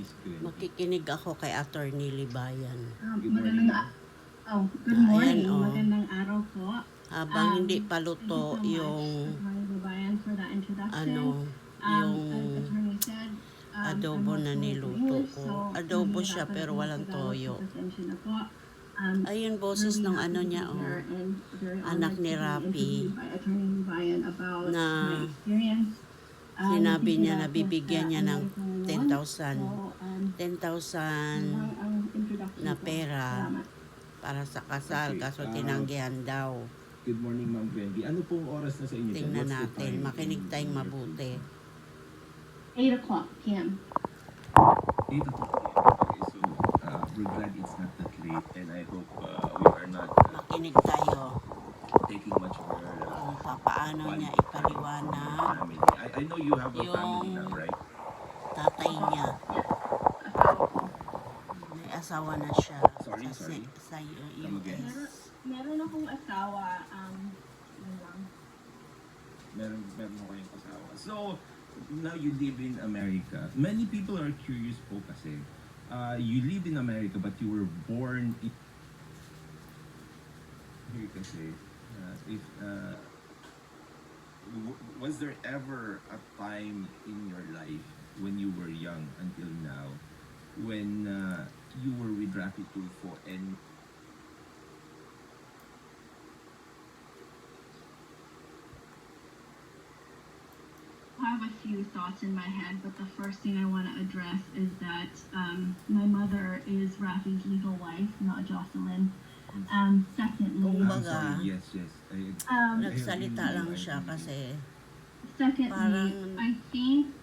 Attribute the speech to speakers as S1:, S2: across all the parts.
S1: Miss Gwen.
S2: Makikinig ako kay Attorney Libayan.
S1: Good morning.
S3: Good morning.
S2: Ayan, oh.
S3: Magandang araw po.
S2: Habang hindi pa luto
S3: Thank you so
S2: yung
S3: much, Attorney Libayan, for that introduction.
S2: ano, yung
S3: As Attorney said,
S2: adobo
S3: I'm
S2: na
S3: not
S2: niluto
S3: English,
S2: ko.
S3: so
S2: Adobo
S3: mahirap
S2: siya
S3: ako
S2: pero walang
S3: Tagalog,
S2: toyo.
S3: so pasensya na po.
S2: Ayun, boses
S3: Really
S2: ng
S3: happy
S2: ano
S3: to be
S2: niya, oh.
S3: here and very
S2: Anak
S3: honored
S2: ni
S3: to be
S2: Rapi
S3: interviewed by Attorney Libayan about
S2: na
S3: my experience.
S2: sinabi niya na
S3: Thinking about
S2: bibigyan niya ng
S3: American law.
S2: 10,000
S3: yun lang ang introduction
S2: na
S3: ko.
S2: pera
S3: Salamat.
S2: para sa kasal,
S1: Okay,
S2: kaso tinanggihan daw.
S1: Good morning, Ma'am Wendy. Ano pong oras na sa inyo?
S2: Tingnan
S1: What's the
S2: natin,
S1: time
S2: makinig
S1: in
S2: tayong
S1: your
S2: mabuti.
S3: 8 o'clock p.m.
S1: 8 o'clock. Okay, so we're glad it's not that late and I hope we are not
S2: Makinig tayo
S1: taking much of your
S2: kung paano niya ipaliwanag
S1: family. I know you have a family now, right?
S2: tatay niya. May asawa na siya
S1: Sorry.
S2: sa
S1: Come again.
S2: US.
S3: Meron akong asawa, yun lang.
S1: Meron mo kayong kasawa. So, now you live in America. Many people are curious po kasi. You live in America but you were born in here kasi. Was there ever a time in your life when you were young until now when you were with Rapi Tulfo and
S3: I have a few thoughts in my head, but the first thing I want to address is that my mother is Rafi's legal wife, not Jocelyn. Secondly,
S2: Kumbaga,
S1: I'm sorry, yes.
S2: nagsalita lang siya kasi
S3: secondly,
S2: parang-
S3: I think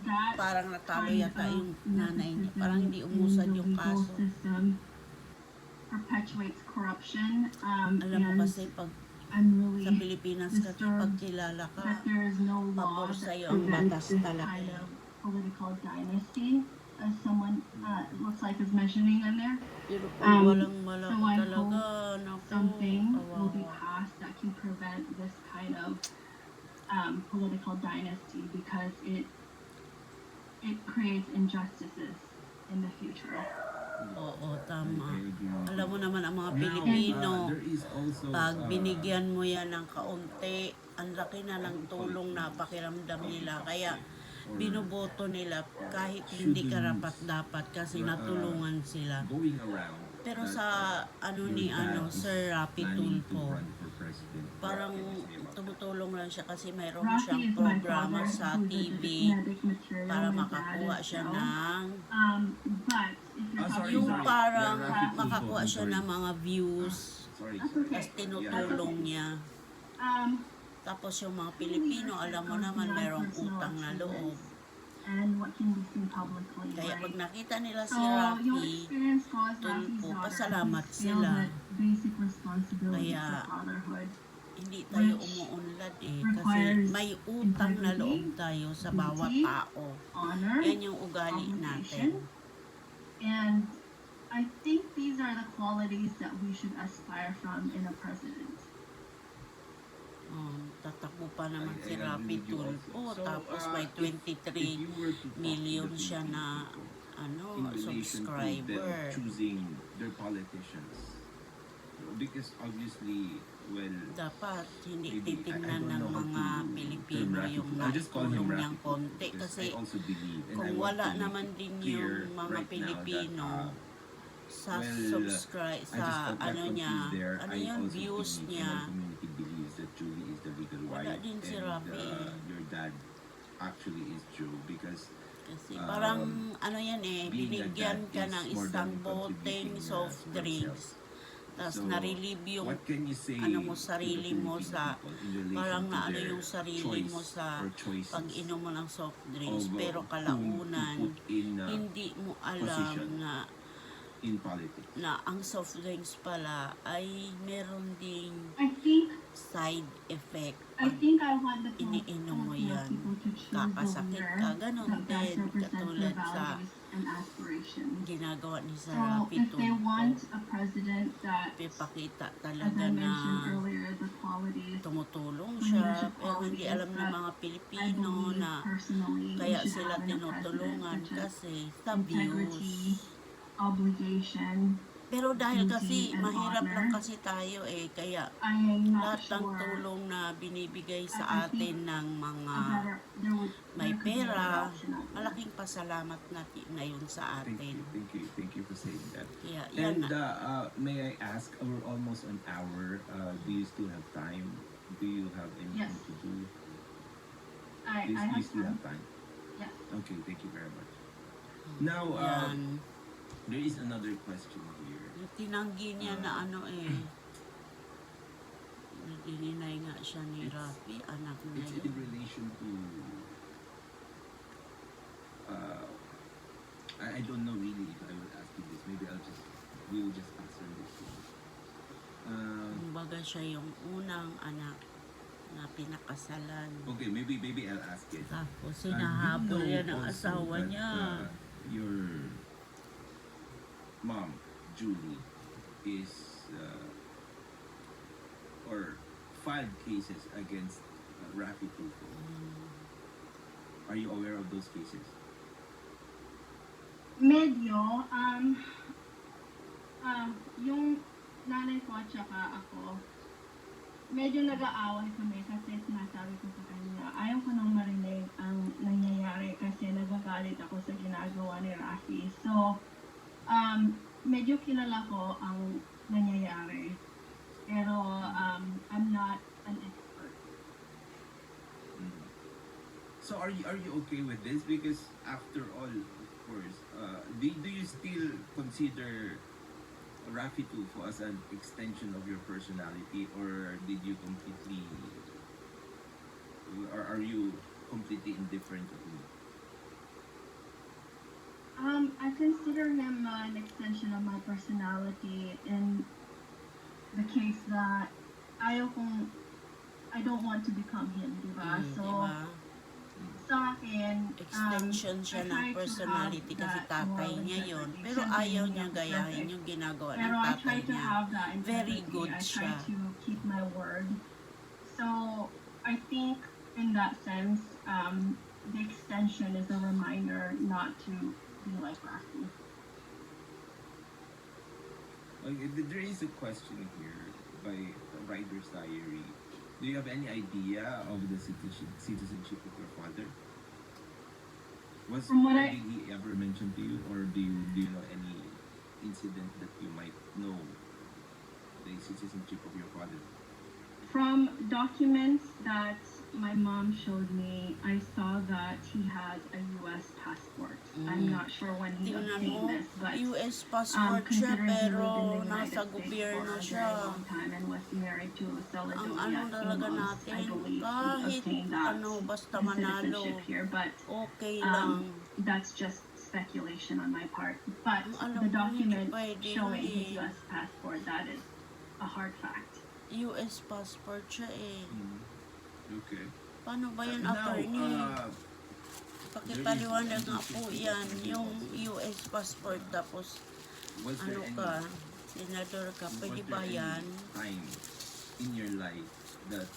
S3: that
S2: parang natalo
S3: kind
S2: yata
S3: of
S2: yung nanay niya.
S3: nepotism
S2: Parang hindi
S3: in
S2: umusad
S3: the
S2: yung
S3: legal
S2: kaso.
S3: system perpetuates corruption.
S2: Alam mo
S3: And
S2: kasi pag
S3: I'm
S2: sa
S3: really
S2: Pilipinas kasi pag kilala ka,
S3: that there is no law
S2: pabor
S3: that
S2: sa'yo ang
S3: prevents
S2: batas
S3: this
S2: talaga.
S3: kind of political dynasty, as someone looks like is mentioning in there.
S2: Pero
S3: Um,
S2: kung walang malaki
S3: so I
S2: talaga, naku,
S3: Something will be
S2: kawawa.
S3: passed that can prevent this kind of political dynasty because it creates injustices in the future.
S2: Oo, tama.
S1: I agree.
S2: Alam mo naman ang mga
S1: Now,
S2: Pilipino,
S1: there is also
S2: pag binigyan mo yan ng kaunti, ang laki na ng tulong na pakiramdam nila. Kaya binoboto nila kahit hindi karapat dapat kasi natulungan sila.
S1: going around
S2: Pero
S1: that,
S2: sa Sir Rapi
S1: planning to
S2: Tulfo,
S1: run for president.
S2: parang tumutulong lang siya kasi mayroon
S3: Rafi
S2: siyang
S3: is my
S2: programa
S3: father,
S2: sa
S3: who's a
S2: TV
S3: genetic material.
S2: para
S3: My dad
S2: makakuha
S3: is
S2: siya
S3: Joe.
S2: ng
S3: But if you're
S1: sorry,
S2: yung
S3: talking about
S2: parang
S1: Yeah, Rafi Tulfo,
S2: makakuha siya
S1: sorry.
S2: ng mga views,
S1: Sorry.
S3: That's okay.
S2: tapos tinutulong niya. Tapos yung mga Pilipino, alam mo naman, merong utang na loob.
S3: and what can be seen publicly,
S2: Kaya
S3: right?
S2: pag nakita nila si
S3: So, yung
S2: Rafi,
S3: experience ko as Rafi's
S2: Tulfo,
S3: daughter,
S2: pasalamat
S3: he failed
S2: sila.
S3: that basic responsibility
S2: Kaya,
S3: for fatherhood.
S2: hindi tayo
S3: which
S2: umuunlad kasi
S3: requires
S2: may utang na
S3: integrity,
S2: loob tayo sa bawat
S3: duty,
S2: tao.
S3: Honor,
S2: Yan yung ugali natin.
S3: and I think these are the qualities that we should aspire from in a president.
S2: Tatakbo pa naman si
S1: I agree
S2: Rapi
S1: with you also.
S2: Tulfo,
S1: So,
S2: tapos may
S1: if
S2: 23
S1: you were to talk
S2: million
S1: to the
S2: siya na
S1: Filipino in relation to them
S2: subscriber.
S1: choosing their politicians, because obviously, well,
S2: Dapat hindi
S1: maybe, I
S2: titingnan
S1: don't
S2: ng
S1: know how
S2: mga
S1: to
S2: Pilipino
S1: term Rafi
S2: yung
S1: Tulfo. I'll just call him
S2: natulong
S1: Rafi
S2: niyang konti
S1: because
S2: kasi
S1: I also believe, and I
S2: kung
S1: want
S2: wala
S1: to make
S2: naman
S1: it
S2: din
S1: clear
S2: yung mga
S1: right now
S2: Pilipino
S1: that,
S2: sa
S1: well,
S2: subscribe
S1: I just
S2: sa
S1: hope that continues there.
S2: ano
S1: I
S2: yan,
S1: also
S2: views
S1: believe,
S2: niya.
S1: and our community believes that Julie is the legal
S2: Wala
S1: wife,
S2: din si
S1: and
S2: Rafi
S1: your dad actually is Joe because
S2: Kasi parang ano yan
S1: being
S2: binigyan
S1: like
S2: ka
S1: that
S2: ng
S1: is more
S2: isang
S1: than
S2: boteng
S1: contributing,
S2: soft drinks. Tapos
S1: So,
S2: na-relieve yung
S1: what can you say
S2: ano mo,
S1: to the
S2: sarili mo
S1: Filipino
S2: sa
S1: people in relation
S2: parang
S1: to
S2: naano
S1: their
S2: yung sarili
S1: choice
S2: mo sa
S1: or choices
S2: pag-inom mo ng soft drinks
S1: of,
S2: pero
S1: whom to
S2: kalaunan
S1: put in
S2: hindi mo alam
S1: position
S2: na
S1: in politics?
S2: ang soft drinks pala ay meron ding
S3: I think
S2: side effect.
S3: I
S2: Pag
S3: think I want the
S2: iniinom mo
S3: Filipino
S2: yan,
S3: people to choose
S2: kakasakit
S3: a
S2: ka,
S3: leader
S2: ganon
S3: that best
S2: din,
S3: represents
S2: katulad
S3: their values and aspirations.
S2: ginagawa ni sa
S3: So
S2: Rafi
S3: if they want
S2: Tulfo.
S3: a president that,
S2: Ipakita
S3: as
S2: talaga
S3: I
S2: na
S3: mentioned earlier, the qualities
S2: tumutulong
S3: leadership
S2: siya, pero hindi
S3: qualities
S2: alam ng
S3: that
S2: mga
S3: I
S2: Pilipino
S3: believe
S2: na
S3: personally we
S2: kaya
S3: should
S2: sila
S3: have in a president,
S2: tinutulungan
S3: such as
S2: kasi sa
S3: integrity,
S2: views.
S3: obligation.
S2: Pero dahil
S3: duty,
S2: kasi
S3: and
S2: mahirap lang
S3: honor.
S2: kasi tayo kaya
S3: I am not
S2: lahat ng
S3: sure
S2: tulong na binibigay
S3: I
S2: sa
S3: think
S2: atin ng
S3: a
S2: mga may
S3: there could be a better
S2: pera,
S3: option out there.
S2: malaking pasalamat natin ngayon sa
S1: Thank
S2: atin.
S1: you, thank you for saying that.
S2: Kaya yan
S1: And
S2: na.
S1: may I ask, we're almost an hour. Do you still have time? Do you have anything
S3: Yes.
S1: to do?
S3: I
S1: You
S3: have
S1: still
S3: time.
S1: have time.
S3: Yes.
S1: Okay, thank you very much. Now,
S2: Yan.
S1: there is another question here.
S2: Yung tinanggi niya na dininay nga siya ni Rafi, anak niya
S1: It's in
S2: yun.
S1: relation to. I don't know really if I will ask you this. Maybe we will just answer this one.
S2: Kumbaga siya yung unang anak na pinakasalan.
S1: Okay, maybe I'll ask it.
S2: Tapos
S1: Do you
S2: sinahabol
S1: know
S2: yan ng
S1: also
S2: asawa
S1: that,
S2: niya.
S1: Your mom, Julie, is or filed cases against Rafi Tulfo. Are you aware of those cases?
S3: Medyo, yung nanay ko at saka ako, medyo nag-aaway kami kasi sinasabi ko sa kanya, ayaw ko nang marinig ang nangyayari kasi nagagalit ako sa ginagawa ni Rafi. So, medyo kilala ko ang nangyayari. Pero, I'm not an expert.
S1: Mhm. So are you okay with this? Because after all, of course, do you still consider Rafi Tulfo as an extension of your personality, or did you completely, or are you completely indifferent to him?
S3: I consider him an extension of my personality in the case that I don't want to become him, diba? So,
S2: Diba?
S3: sa akin,
S2: Extension siya
S3: I
S2: ng
S3: try to
S2: personality
S3: have
S2: kasi
S3: that
S2: tatay
S3: moral
S2: niya yon.
S3: integrity.
S2: Pero
S3: Siyempre,
S2: ayaw
S3: hindi
S2: niya
S3: ako
S2: gayahin
S3: perfect.
S2: yung ginagawa ng
S3: Pero I
S2: tatay
S3: try to
S2: niya.
S3: have that
S2: Very
S3: integrity.
S2: good
S3: I try
S2: siya.
S3: to keep my word. So, I think in that sense, the extension is a reminder not to be like Rafi.
S1: Okay, there is a question here by Rider's Diary. Do you have any idea of the citizenship of your father?
S3: From what
S1: Did he ever mention to you, or do you know any incident that you might know the citizenship of your father?
S3: From documents that my mom showed me, I saw that he has a U.S. passport. I'm not sure when he
S2: Tingnan
S3: obtained
S2: mo,
S3: this, but
S2: US passport siya
S3: considering he
S2: pero
S3: lived in the
S2: nasa
S3: United States
S2: gobyerno
S3: for a
S2: siya.
S3: very long time and was married to
S2: Ang
S3: Celadonian
S2: talaga
S3: Imams, I
S2: natin,
S3: believe he
S2: kahit
S3: obtained that
S2: basta manalo,
S3: citizenship here, but
S2: okay lang.
S3: that's just speculation on my part. But
S2: Alam
S3: the
S2: mo,
S3: documents
S2: hindi pwede
S3: showing
S2: yun
S3: his
S2: eh.
S3: U.S. passport, that is a hard fact.
S2: US passport siya
S1: Okay.
S2: Paano ba yan,
S1: Now,
S2: attorney? Pakipaliwanag nga po yan, yung US passport tapos
S1: was there
S2: ano ka, senador ka,
S1: was
S2: pwede
S1: there
S2: ba
S1: any
S2: yan?
S1: time in your life that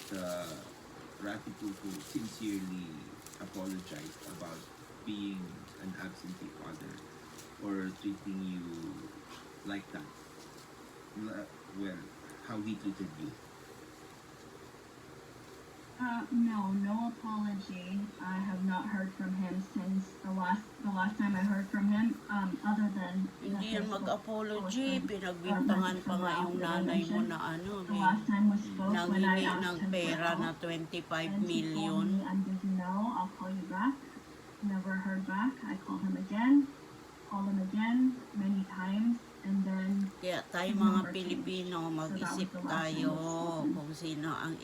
S1: Rafi Tulfo sincerely apologized about being an absentee father or treating you like that? Well, how he treated you?
S3: No apology. I have not heard from him since the last time I heard from him, other than the
S2: Hindi yan
S3: Facebook
S2: mag-apology,
S3: post
S2: pinagbintangan pa nga yung nanay mo na ano,
S3: the last time we spoke when I
S2: nangingi
S3: asked
S2: ng
S3: him for
S2: pera
S3: help,
S2: na 25
S3: and he told
S2: million.
S3: me, I'm busy now, I'll call you back. Never heard back. I called him again, many times, and then
S2: Kaya tayo mga Pilipino, mag-isip tayo kung sino ang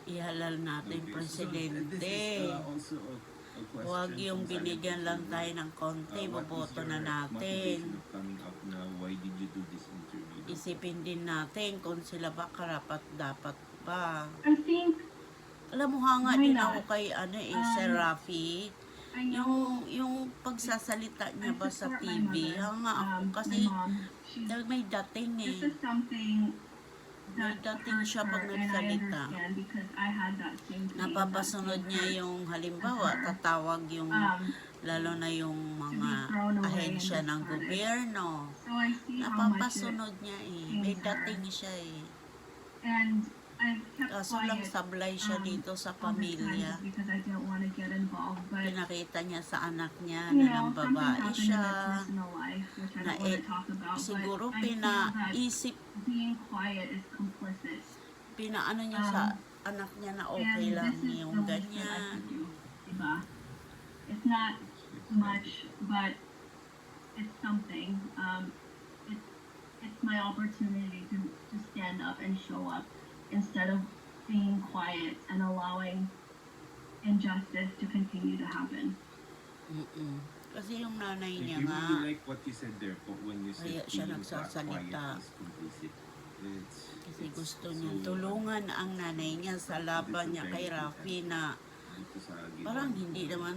S2: ihalal natin
S1: Okay,
S2: presidente.
S1: So, this is also a question
S2: Huwag yung
S1: from
S2: binigyan
S1: Silent
S2: lang
S1: Listener.
S2: tayo ng konti,
S1: What is
S2: boboto
S1: your
S2: na natin.
S1: motivation of coming up now? Why did you do this interview?
S2: Isipin din natin kung sila ba karapat dapat ba.
S3: I think
S2: Alam mo, hanga
S3: Why
S2: din
S3: not?
S2: ako kay Sir Rafi.
S3: I know
S2: Yung pagsasalita
S3: I
S2: niya ba sa
S3: support my
S2: TV,
S3: mother.
S2: nga ako
S3: My
S2: kasi
S3: mom, she's,
S2: may dating
S3: this
S2: eh.
S3: is something that
S2: May dating
S3: hurts
S2: siya pag
S3: her, and I
S2: nagsalita.
S3: understand because I had that same pain.
S2: Napapasunod
S3: that
S2: niya
S3: same hurt.
S2: yung halimbawa, tatawag yung lalo na yung mga ahensya ng gobyerno.
S3: So I see how much it
S2: Napapasunod niya eh. May
S3: pains her.
S2: dating siya eh.
S3: And I've kept
S2: Kaso lang
S3: quiet
S2: sablay siya dito sa
S3: all the time
S2: pamilya.
S3: just because I didn't want to get involved. But
S2: Pinakita niya sa anak niya
S3: you
S2: na
S3: know,
S2: ng
S3: something
S2: babae
S3: happened in
S2: siya.
S3: my personal life, which I
S2: Na
S3: don't want to talk about.
S2: siguro
S3: But I feel that
S2: pinaisip,
S3: being quiet is complicit.
S2: pinaano niya sa anak niya na okay
S3: And
S2: lang
S3: this is
S2: yung
S3: the least that I
S2: ganyan.
S3: can do, diba? It's not much, but it's something. It's my opportunity to stand up and show up instead of being quiet and allowing injustice to continue to happen.
S2: Mm-mm. Kasi yung nanay
S1: I
S2: niya
S1: really
S2: nga,
S1: like what you said there po when you said
S2: Kaya siya
S1: being
S2: nagsasalita.
S1: quiet is complicit.
S2: kasi
S1: It's
S2: gusto
S1: so,
S2: niya tulungan ang nanay niya sa laban niya kay Rafi na
S1: dito sa ginawa
S2: parang
S1: niyo
S2: hindi
S1: po.
S2: naman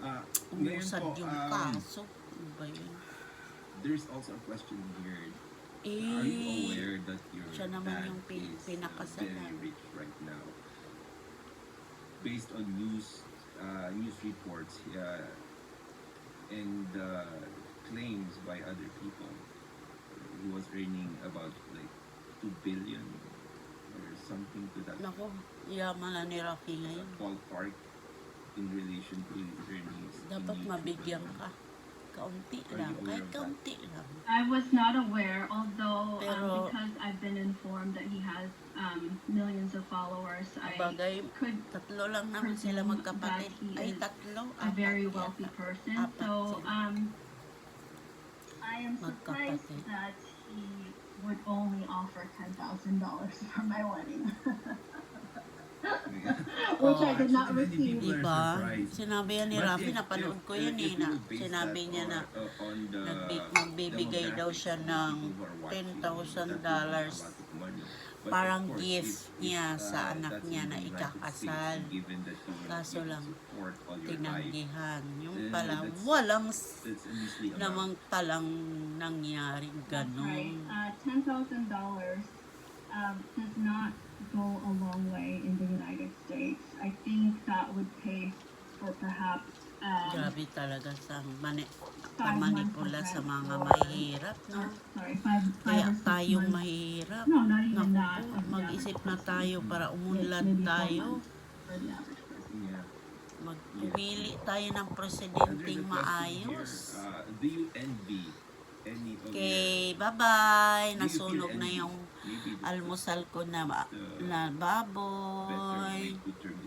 S1: Ngayon
S2: umusad
S1: po,
S2: yung kaso. Ano ba yun?
S1: there's also a question here. Are you
S2: Eh,
S1: aware that your
S2: siya naman
S1: dad
S2: yung
S1: is
S2: pinakasalan.
S1: very rich right now? Based on news reports and claims by other people, he was earning about like 2 billion or something to that
S2: Nako, yaman na ni Rafi ngayon.
S1: ballpark in relation to his earnings. in
S2: Dapat
S1: YouTube
S2: mabigyan
S1: alone.
S2: ka. Kaunti
S1: Are
S2: lang,
S1: you aware
S2: kahit
S1: of that?
S2: kaunti lang.
S3: I was not aware, although
S2: Pero-
S3: because I've been informed that he has millions of followers, I
S2: Bagay,
S3: could
S2: tatlo lang naman sila
S3: presume
S2: magkapatid.
S3: that he
S2: Ay,
S3: is
S2: tatlo,
S3: a very
S2: apat
S3: wealthy
S2: yata.
S3: person.
S2: Apat
S3: So
S2: sila.
S3: I am surprised
S2: Magkapatid.
S3: that he would only offer $10,000 for my wedding.
S1: Yeah.
S3: Which I did
S1: Actually,
S3: not
S1: many
S3: receive.
S1: people are
S2: Diba?
S1: surprised.
S2: Sinabi yan ni
S1: But
S2: Rafi,
S1: if-
S2: napanood ko
S1: if-
S2: yan
S1: if
S2: eh,
S1: you
S2: na
S1: will base
S2: sinabi
S1: that
S2: niya na
S1: on the
S2: magbibigay daw siya ng
S1: demographics of the people who are watching,
S2: $10,000
S1: that will be a lot of money. But of
S2: parang
S1: course,
S2: gift niya sa anak
S1: that's
S2: niya
S1: in
S2: na
S1: the United
S2: ikakasal.
S1: States, given that you will
S2: Kaso
S1: give
S2: lang,
S1: support all your life,
S2: tinanggihan. Yung
S1: then
S2: pala,
S1: that's-
S2: walang
S1: that's a measly amount.
S2: namang talang nangyaring
S3: That's right.
S2: ganon.
S3: $10,000 does not go a long way in the United States. I think that would pay for perhaps
S2: Grabe talaga sa
S3: Five
S2: pamanipula
S3: months
S2: sa mga
S3: or-
S2: mahirap, no?
S3: sorry, five
S2: Kaya
S3: or six
S2: tayong
S3: months.
S2: mahirap.
S3: No, not even
S2: Naku
S3: that.
S2: po, mag-isip na tayo para umunlad
S3: Maybe 4
S2: tayo.
S3: months for the average person.
S1: Yeah.
S2: Magpumili tayo ng
S1: And there's
S2: presidenteng
S1: a question
S2: maayos.
S1: here. Do you envy any of
S2: Okay, bye-bye.
S1: Do you feel
S2: Nasunog na
S1: envy?
S2: yung
S1: Maybe this is
S2: almusal ko na
S1: the
S2: na
S1: better
S2: baboy.
S1: way to terminate